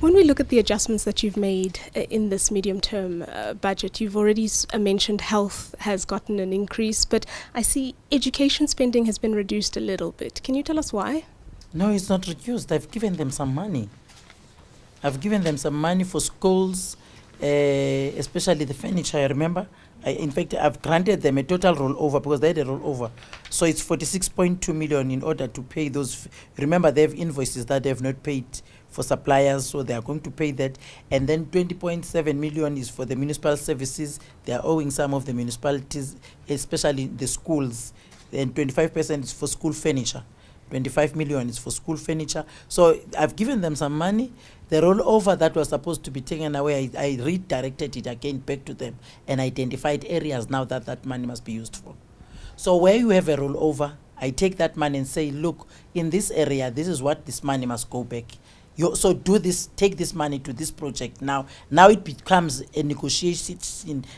When we look at the adjustments that you've made in this medium-term budget, you've already mentioned health has gotten an increase, but I see education spending has been reduced a little bit. Can you tell us why? No, it's not reduced. I've given them some money. I've given them some money for schools, especially the furniture, I remember. In fact, I've granted them a total rollover because they had a rollover. So it's 46.2 million in order to pay those. Remember, they have invoices that they have not paid for suppliers, so they are going to pay that. And then 20.7 million is for the municipal services. They are owing some of the municipalities, especially the schools. And 25% is for school furniture. 25 million is for school furniture. So I've given them some money. The rollover that was supposed to be taken away, I redirected it again back to them and identified areas now that that money must be used for. So where you have a rollover, I take that money and say, look, in this area, this is what this money must go back. So do this, take this money to this project now. Now it becomes a negotiation.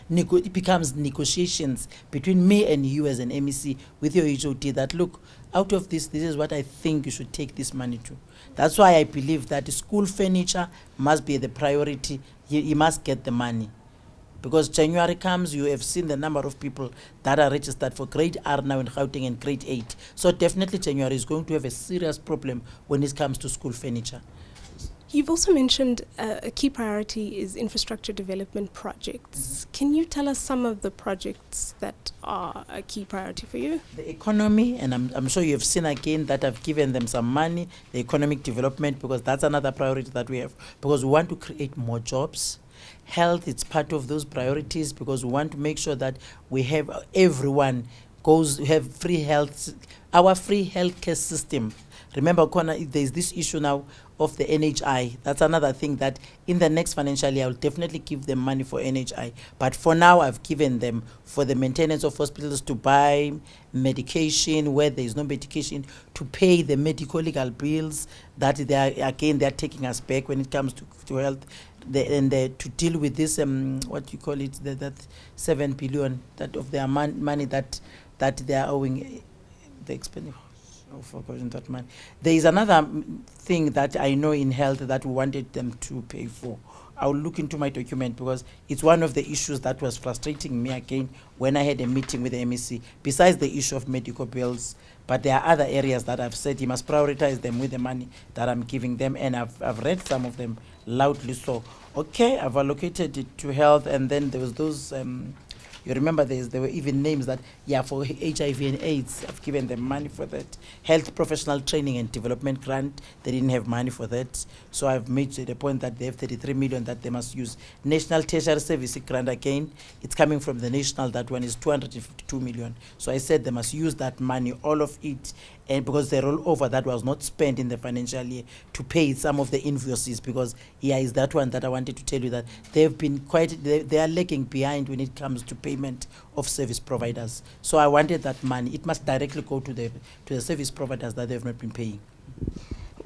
It becomes negotiations between me and you as an MEC with your HOD that, look, out of this is what I think you should take this money to. That's why I believe that school furniture must be the priority. You must get the money. Because January comes, you have seen the number of people that are registered for grade R now in Gauteng and grade 8. So definitely January is going to have a serious problem when it comes to school furniture. You've also mentioned a key priority is infrastructure development projects. Can you tell us some of the projects that are a key priority for you? The economy, and I'm sure you've seen again that I've given them some money, the economic development, because that's another priority that we have, because we want to create more jobs. Health, it's part of those priorities because we want to make sure that we have everyone have free health, our free healthcare system. Remember, there's this issue now of the NHI. That's another thing that in the next financial year, I will definitely give them money for NHI. But for now, I've given them for the maintenance of hospitals, to buy medication where there is no medication, to pay the medical legal bills that they're taking us back when it comes to health. And to deal with this, what you call it, that 7 billion that of their money that they are owing, the expenditure. That money. There is another thing that I know in health that we wanted them to pay for. I'll look into my document because it's one of the issues that was frustrating me again when I had a meeting with the MEC, besides the issue of medical bills. But there are other areas that I've said he must prioritize them with the money that I'm giving them, and I've read some of them loudly. So, okay, I've allocated it to health, and then there was those... you remember there were even names that, for HIV and AIDS, I've given them money for that. Health professional training and development grant, they didn't have money for that. So I've made the point that they have 33 million that they must use. National tertiary service grant, again, it's coming from the national, that one is 252 million. So I said they must use that money, all of it, and because the rollover that was not spent in the financial year, to pay some of the invoices, because is that one that I wanted to tell you that they've been they are lagging behind when it comes to payment of service providers. So I wanted that money. It must directly go to the service providers that they've not been paying.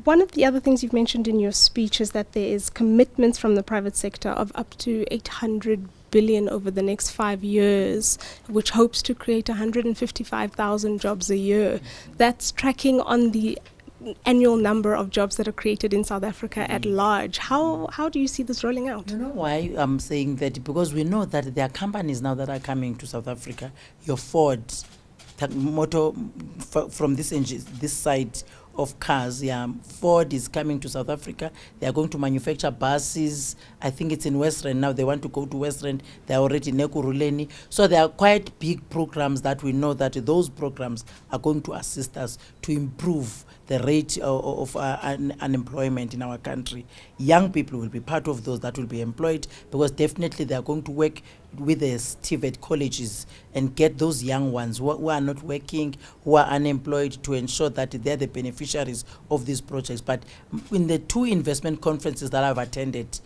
One of the other things you've mentioned in your speech is that there is commitments from the private sector of up to 800 billion over the next 5 years, which hopes to create 155,000 jobs a year. That's tracking on the annual number of jobs that are created in South Africa at large. How do you see this rolling out? You know why I'm saying that? Because we know that there are companies now that are coming to South Africa. Your Ford, motor from this side of cars, Ford is coming to South Africa. They are going to manufacture buses. I think it's in West Rand now. They want to go to West Rand. They are already in Ekurhuleni. So there are quite big programs that we know that those programs are going to assist us to improve the rate of unemployment in our country. Young people will be part of those that will be employed, because definitely they are going to work with the TVET colleges and get those young ones who are not working, who are unemployed, to ensure that they're the beneficiaries of these projects. But in the 2 investment conferences that I've attended,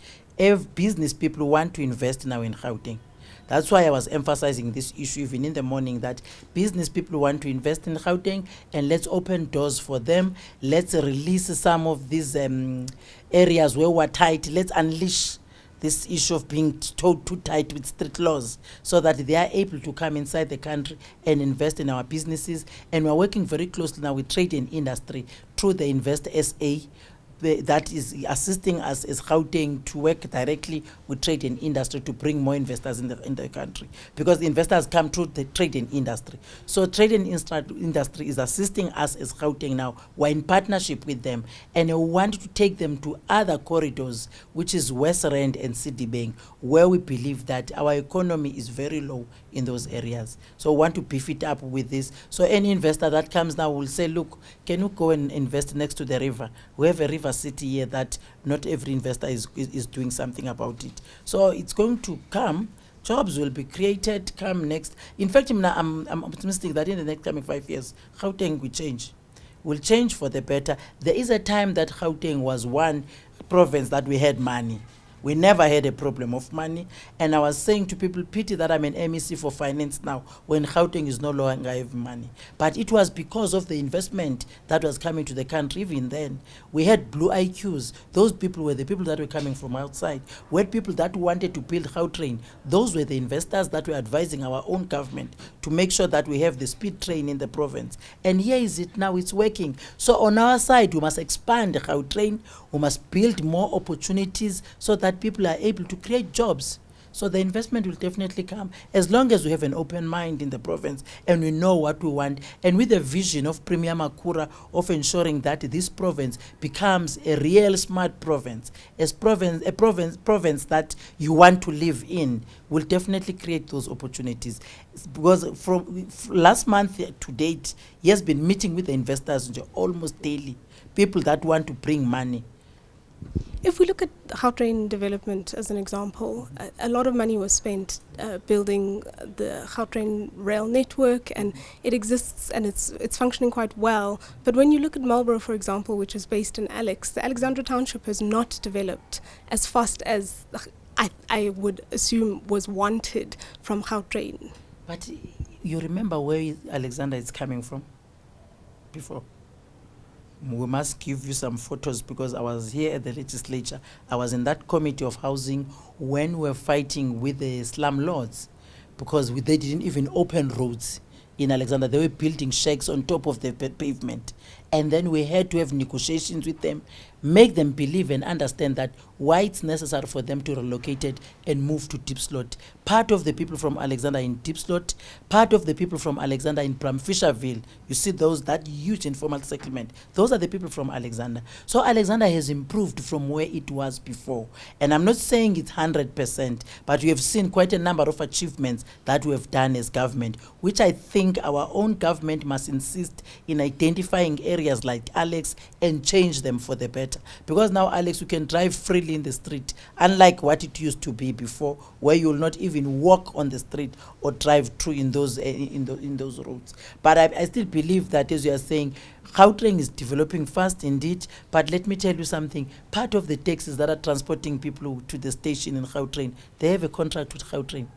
business people want to invest now in Gauteng. That's why I was emphasizing this issue even in the morning, that business people want to invest in Gauteng, and let's open doors for them. Let's release some of these areas where we're tight. Let's unleash this issue of being too tight with strict laws, so that they are able to come inside the country and invest in our businesses. And we're working very closely now with trade and industry through the Invest SA, that is assisting us as Gauteng to work directly with trade and industry to bring more investors in the country, because the investors come through the trade and industry. So trade and industry is assisting us as Gauteng now. We're in partnership with them, and we want to take them to other corridors, which is West Rand and Citibank, where we believe that our economy is very low in those areas. So we want to beef it up with this. So any investor that comes now will say, look, can you go and invest next to the river? We have a river city here that not every investor is doing something about it. So it's going to come. Jobs will be created come next. In fact, I'm optimistic that in the next coming 5 years, Gauteng will change for the better. There is a time that Gauteng was one province that we had money. We never had a problem of money. And I was saying to people, pity that I'm an MEC for finance now, when Gauteng is no longer having money. But it was because of the investment that was coming to the country. Even then, we had blue IQs. Those people were the people that were coming from outside. We had people that wanted to build Gautrain. Those were the investors that were advising our own government to make sure that we have the speed train in the province. And here is it now, it's working. So on our side, we must expand Gautrain. We must build more opportunities so that people are able to create jobs. So the investment will definitely come as long as we have an open mind in the province and we know what we want, and with the vision of Premier Makura of ensuring that this province becomes a real smart province, a province that you want to live in, will definitely create those opportunities. Because from last month to date, he has been meeting with the investors almost daily, people that want to bring money. If we look at Gautrain development as an example, a lot of money was spent building the Gautrain rail network, and it exists and it's functioning quite well. But when you look at Marlborough, for example, which is based in Alex, the Alexandra Township has not developed as fast as I would assume was wanted from Gautrain. But you remember where Alexandra is coming from before? We must give you some photos, because I was here at the legislature. I was in that committee of housing when we were fighting with the slum lords, because they didn't even open roads in Alexandra. They were building shacks on top of the pavement. And then we had to have negotiations with them, make them believe and understand that why it's necessary for them to relocate it and move to Diepslot. Part of the people from Alexandra in Diepslot, part of the people from Alexandra in Bramfisherville, you see that huge informal settlement, those are the people from Alexandra. So Alexandra has improved from where it was before. And I'm not saying it's 100%, but we have seen quite a number of achievements that we have done as government, which I think our own government must insist in identifying areas like Alex and change them for the better. Because now, Alex, you can drive freely in the street, unlike what it used to be before, where you will not even walk on the street or drive through in those roads. But I still believe that, as you are saying, Gautrain is developing fast indeed. But let me tell you something. Part of the taxis that are transporting people to the station in Gautrain, they have a contract with Gautrain.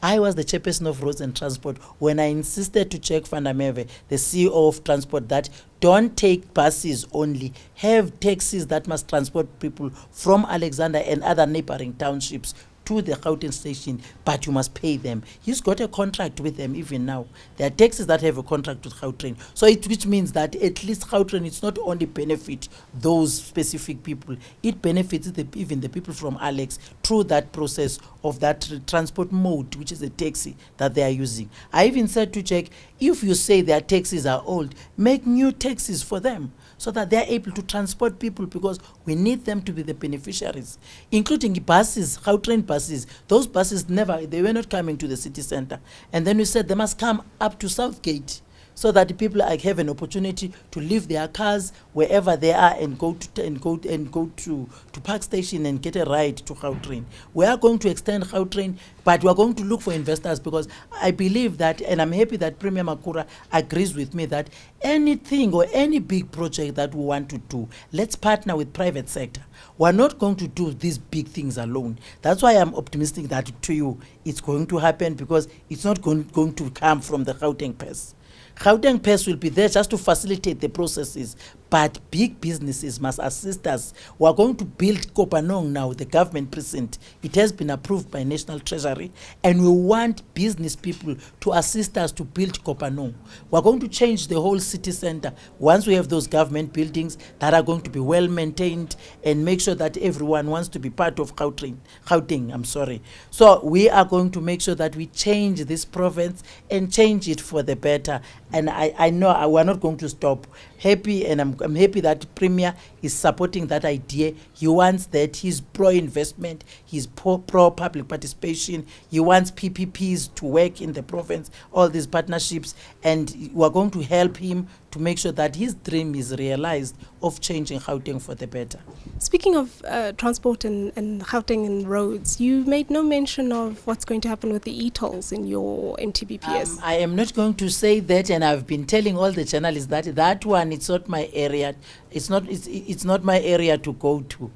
I was the chairperson of Roads and Transport when I insisted to Jack van der Merwe, the CEO of Transport, that don't take buses only, have taxis that must transport people from Alexander and other neighboring townships to the Gauteng station, but you must pay them. He's got a contract with them even now. There are taxis that have a contract with Gautrain. So which means that at least Gautrain, it's not only benefit those specific people, it benefits even the people from Alex through that process of that transport mode, which is a taxi that they are using. I even said to Jack, if you say their taxis are old, make new taxis for them, so that they are able to transport people, because we need them to be the beneficiaries, including buses, Gautrain buses. Those buses they were not coming to the city center. And then we said they must come up to Southgate, so that the people have an opportunity to leave their cars wherever they are and go to Park Station and get a ride to Gautrain. We are going to extend Gautrain, but we are going to look for investors, because I believe that, and I'm happy that Premier Makura agrees with me, that anything or any big project that we want to do, let's partner with private sector. We're not going to do these big things alone. That's why I'm optimistic that to you it's going to happen, because it's not going to come from the Gauteng PES. Gauteng PES will be there just to facilitate the processes, but big businesses must assist us. We are going to build Kopano now, the government precinct. It has been approved by National Treasury, and we want business people to assist us to build Kopano. We are going to change the whole city center once we have those government buildings that are going to be well maintained and make sure that everyone wants to be part of Gauteng. So we are going to make sure that we change this province and change it for the better. And I know we're not going to stop. Happy, and I'm happy that Premier is supporting that idea. He wants that. He's pro-investment. He's pro-public participation. He wants PPPs to work in the province, all these partnerships. And we're going to help him to make sure that his dream is realized of changing Gauteng for the better. Speaking of transport and Gauteng and roads, you made no mention of what's going to happen with the e-tolls in your MTPBS. I am not going to say that, and I've been telling all the journalists that one, it's not my area. It's not my area to go to.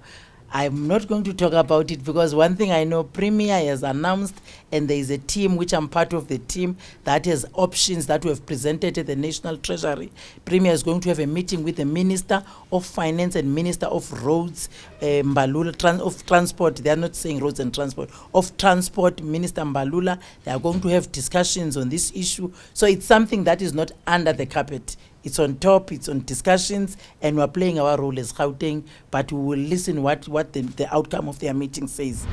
I'm not going to talk about it because one thing I know, Premier has announced, and there is a team which I'm part of, the team that has options that we have presented at the National Treasury. Premier is going to have a meeting with the Minister of Finance and Minister of Roads, Mbalula, of Transport. They are not saying roads and transport. Of Transport, Minister Mbalula. They are going to have discussions on this issue. So it's something that is not under the carpet. It's on top, it's on discussions, and we're playing our role as Gauteng, but we will listen what the outcome of their meeting says.